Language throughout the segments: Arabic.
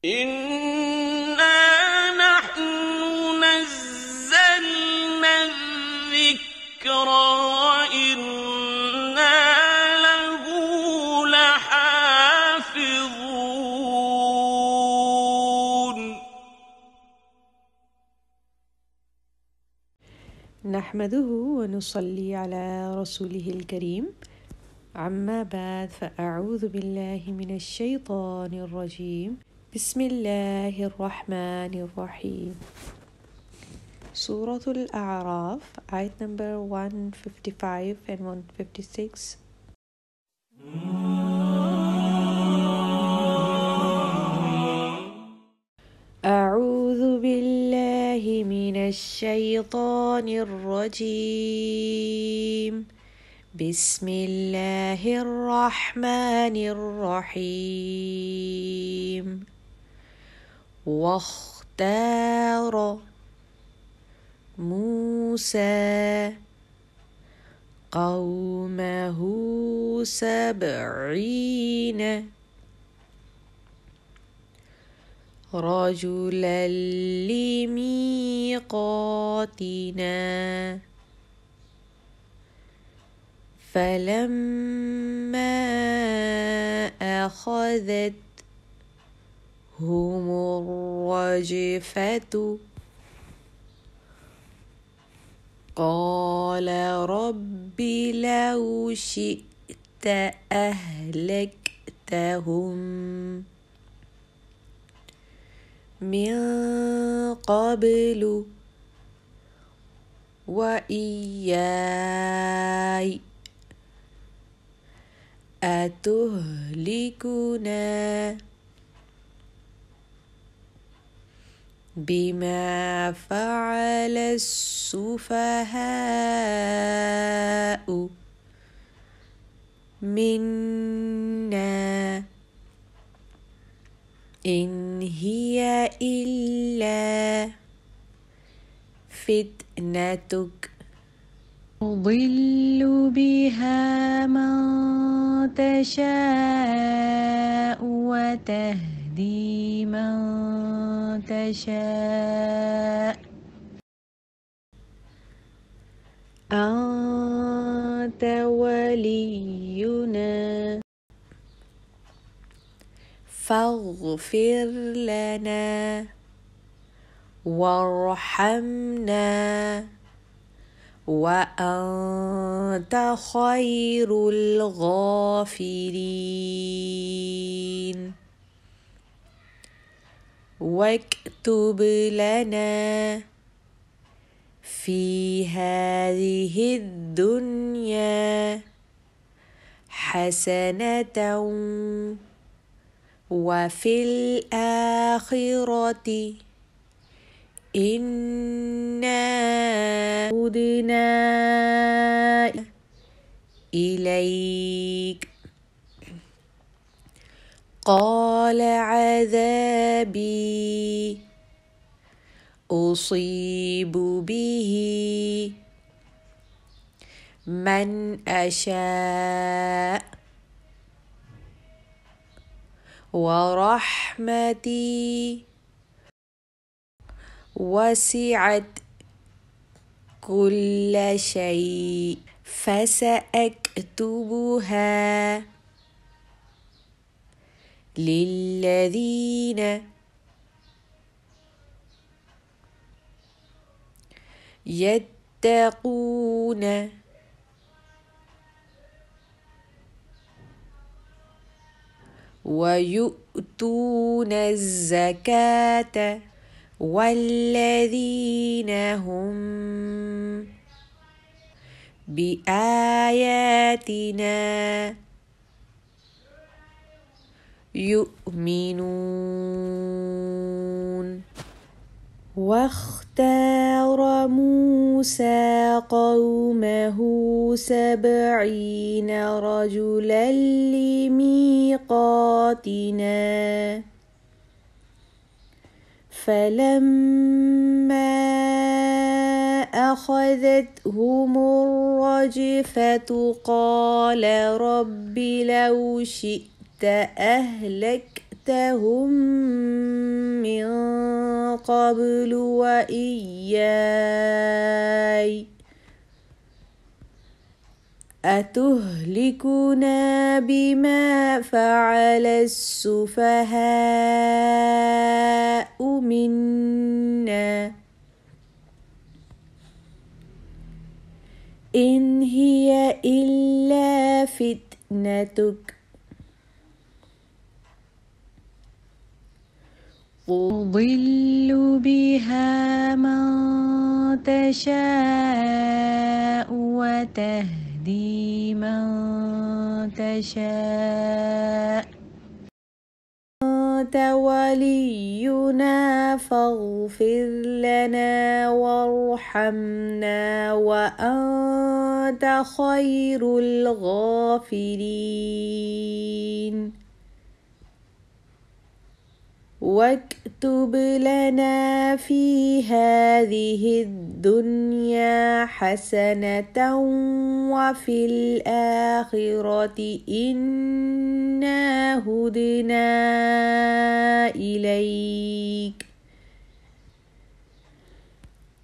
إِنَّا نَحْنُ نَزَّلْنَا الذِّكْرَ وَإِنَّا لَهُ لَحَافِظُونَ نحمده ونصلي على رسوله الكريم. عما بعد، فأعوذ بالله من الشيطان الرجيم. بسم الله الرحمن الرحيم. سورة الأعراف, ayat number 155 and 156. أعوذ بالله من الشيطان الرجيم. بسم الله الرحمن الرحيم. واختار موسى قومه 70 رجلا لميقاتنا فلما أخذتهم الرجفة قال رب لو شئت أهلكتهم من قبل وإياي أتهلكنا بما فعل السفهاء منا إن هي إلا فتنتك تضل بها من تشاء وتهدي من تشاء أنت ولينا فاغفر لنا وارحمنا وأنت خير الغافرين واكتب لنا في هذه الدنيا حسنة وفي الآخرة إنا هدنا إليك قال عذابي أصيب به من أشاء ورحمتي وسعت كل شيء فسأكتبها للذين يتقون ويؤتون الزكاة والذين هم بآياتنا يؤمنون واختار موسى قومه 70 رجلا لميقاتنا فلما أخذتهم الرجفة قال رب لو شئت أهلكتهم من قبل وإياي أتهلكنا بما فعل السفهاء منا إن هي إلا فتنتك تضل بها من تشاء وتهدي من تشاء أنت ولينا فاغفر لنا وارحمنا وأنت خير الغافرين واكتب لنا في هذه الدنيا حسنة وفي الآخرة إنا هدنا إليك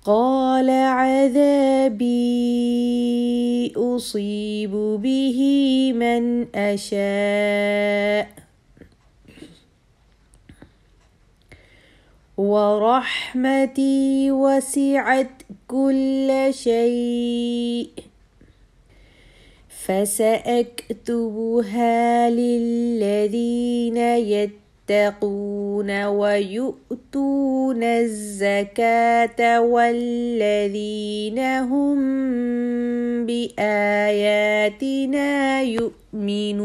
قال عذابي أصيب به من أشاء ورحمتي وسعت كل شيء فسأكتبها للذين يتقون ويؤتون الزكاة والذين هم بآياتنا يؤمنون